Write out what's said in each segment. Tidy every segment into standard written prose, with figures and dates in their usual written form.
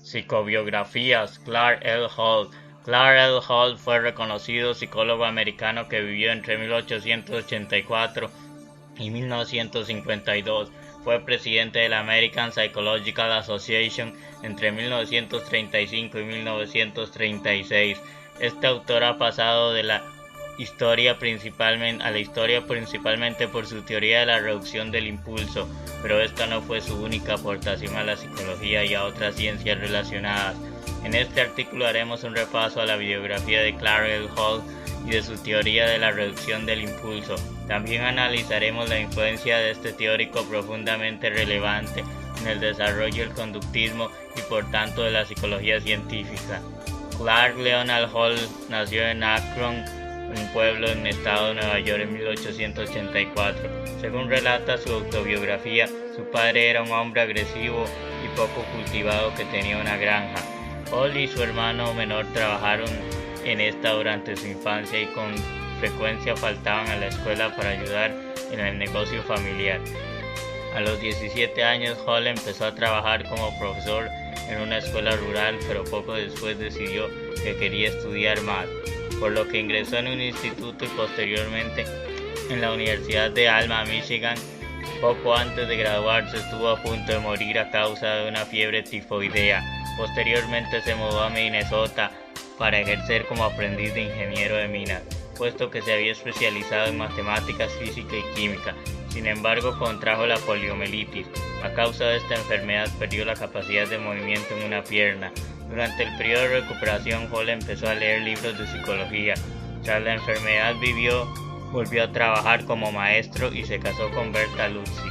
Psicobiografías. Clark L. Hall. Clark L. Hall fue reconocido psicólogo americano que vivió entre 1884 y 1952. Fue presidente de la American Psychological Association entre 1935 y 1936. Este autor ha pasado de la historia principalmente por su teoría de la reducción del impulso, pero esta no fue su única aportación a la psicología y a otras ciencias relacionadas. En este artículo haremos un repaso a la biografía de Clark L. Hall y de su teoría de la reducción del impulso. También analizaremos la influencia de este teórico profundamente relevante en el desarrollo del conductismo y por tanto de la psicología científica. Clark Leonard Hall nació en Akron, un pueblo en el estado de Nueva York, en 1884. Según relata su autobiografía, su padre era un hombre agresivo y poco cultivado que tenía una granja. Hall y su hermano menor trabajaron en esta durante su infancia y con frecuencia faltaban a la escuela para ayudar en el negocio familiar. A los 17 años, Hall empezó a trabajar como profesor en una escuela rural, pero poco después decidió que quería estudiar más, por lo que ingresó en un instituto y posteriormente en la Universidad de Alma, Michigan. Poco antes de graduarse estuvo a punto de morir a causa de una fiebre tifoidea. Posteriormente se mudó a Minnesota para ejercer como aprendiz de ingeniero de minas, puesto que se había especializado en matemáticas, física y química. Sin embargo, contrajo la poliomielitis. A causa de esta enfermedad perdió la capacidad de movimiento en una pierna. Durante el periodo de recuperación, Hall empezó a leer libros de psicología. Tras la enfermedad volvió a trabajar como maestro y se casó con Berta Luzzi.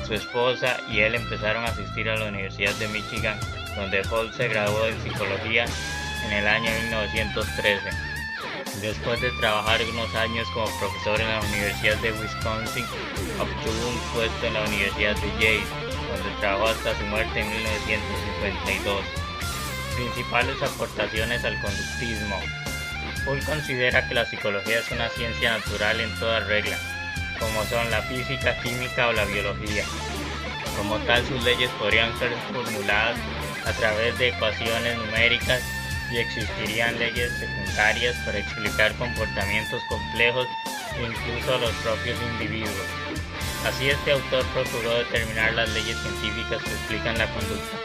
Su esposa y él empezaron a asistir a la Universidad de Michigan, donde Hall se graduó en psicología en el año 1913. Después de trabajar unos años como profesor en la Universidad de Wisconsin, obtuvo un puesto en la Universidad de Yale, donde trabajó hasta su muerte en 1952. Principales aportaciones al conductismo. Hall considera que la psicología es una ciencia natural en toda regla, como son la física, química o la biología. Como tal, sus leyes podrían ser formuladas a través de ecuaciones numéricas y existirían leyes secundarias para explicar comportamientos complejos e incluso a los propios individuos. Así, este autor procuró determinar las leyes científicas que explican la conducta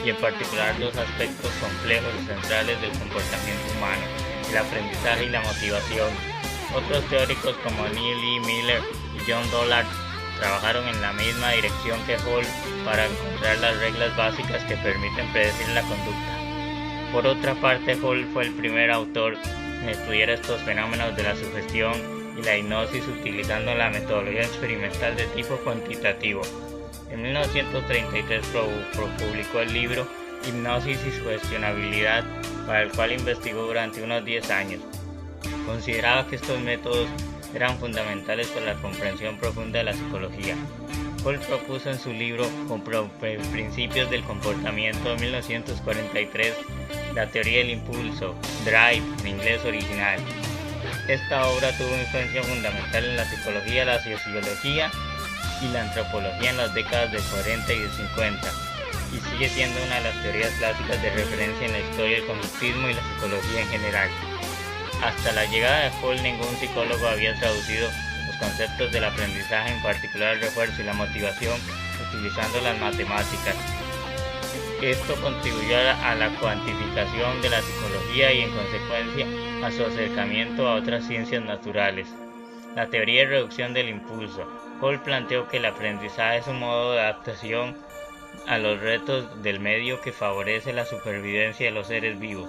y en particular dos aspectos complejos y centrales del comportamiento humano: el aprendizaje y la motivación. Otros teóricos como Neil E. Miller y John Dollard trabajaron en la misma dirección que Hall para encontrar las reglas básicas que permiten predecir la conducta. Por otra parte, Hall fue el primer autor en estudiar estos fenómenos de la sugestión y la hipnosis utilizando la metodología experimental de tipo cuantitativo. En 1933 publicó el libro Hipnosis y Sugestionabilidad, para el cual investigó durante unos 10 años. Consideraba que estos métodos eran fundamentales para la comprensión profunda de la psicología. Hall propuso en su libro Principios del Comportamiento de 1943 la teoría del impulso, Drive en inglés original. Esta obra tuvo influencia fundamental en la psicología, la sociología y la antropología en las décadas del 40 y del 50, y sigue siendo una de las teorías clásicas de referencia en la historia del conductismo y la psicología en general. Hasta la llegada de Hall, ningún psicólogo había traducido los conceptos del aprendizaje, en particular el refuerzo y la motivación, utilizando las matemáticas. Esto contribuyó a la cuantificación de la psicología y, en consecuencia, a su acercamiento a otras ciencias naturales. La teoría de reducción del impulso. Hall planteó que el aprendizaje es un modo de adaptación a los retos del medio que favorece la supervivencia de los seres vivos.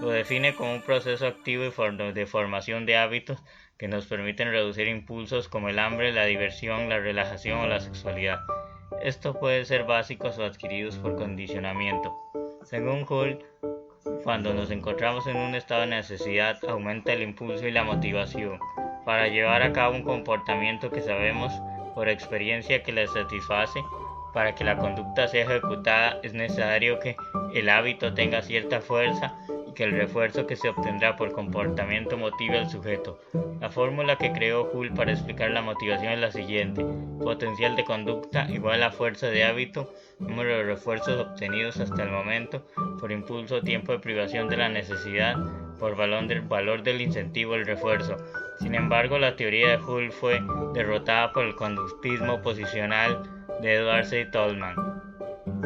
Lo define como un proceso activo de formación de hábitos que nos permiten reducir impulsos como el hambre, la diversión, la relajación o la sexualidad. Esto puede ser básicos o adquiridos por condicionamiento. Según Hall, cuando nos encontramos en un estado de necesidad, aumenta el impulso y la motivación para llevar a cabo un comportamiento que sabemos por experiencia que les satisface. Para que la conducta sea ejecutada es necesario que el hábito tenga cierta fuerza y que el refuerzo que se obtendrá por comportamiento motive al sujeto. La fórmula que creó Hull para explicar la motivación es la siguiente: potencial de conducta igual a fuerza de hábito, número de refuerzos obtenidos hasta el momento, por impulso o tiempo de privación de la necesidad, por valor del incentivo del refuerzo. Sin embargo, la teoría de Hull fue derrotada por el conductismo posicional de Edward C. Tolman,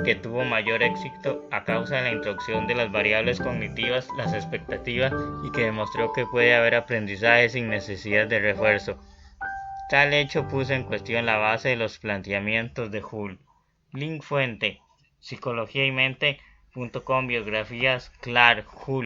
que tuvo mayor éxito a causa de la introducción de las variables cognitivas, las expectativas, y que demostró que puede haber aprendizaje sin necesidad de refuerzo. Tal hecho puso en cuestión la base de los planteamientos de Hull. Link fuente: psicologiaymente.com, biografías Clark Hull.